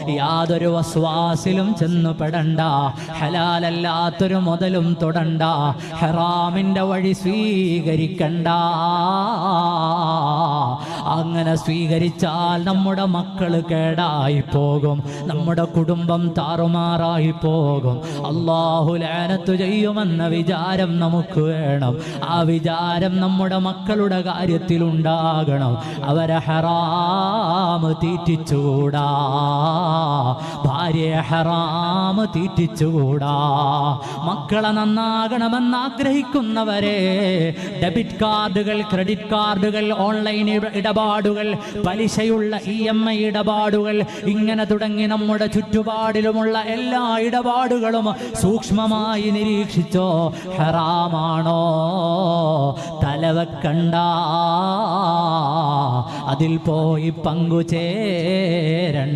യാതൊരു വസ്വാസിലും ചെന്നു പെടണ്ട, ഹലാലല്ലാത്തൊരു മുതലും തൊടണ്ട, ഹറാമിന്റെ വഴി സ്വീകരിക്കണ്ട. അങ്ങനെ സ്വീകരിച്ചാൽ നമ്മുടെ മക്കള് കേടായി പോകും, നമ്മുടെ കുടുംബം താറുമാറായി പോകും. അല്ലാഹു ലഅനത്ത് ചെയ്യുമെന്ന വിചാരം നമുക്ക് വേണം. ആ വിചാരം നമ്മുടെ മക്കളുടെ കാര്യത്തിൽ ഉണ്ടാകണം. അവരെ ഹറാമ് തീറ്റിച്ചുകൂടാ, ഭാര്യയെ ഹറാമ് തീറ്റിച്ചുകൂടാ. മക്കളെ നന്നാകണമെന്ന് ആഗ്രഹിക്കുന്നവരെ ഡെബിറ്റ് കാർഡുകൾ, ക്രെഡിറ്റ് കാർഡുകൾ, ഓൺലൈൻ ഇടപാടുകൾ, പലിശയുള്ള EMI ഇടപാടുകൾ, ഇങ്ങനെ തുടങ്ങി നമ്മുടെ ചുറ്റുപാടിലുമുള്ള എല്ലാ ഇടപാടുകളും സൂക്ഷ്മമായി നിരീക്ഷിച്ചോ. ഹറാമാണോ തലവെക്കണ്ട, അതിൽ പോയി പങ്കുചേരണ്ട.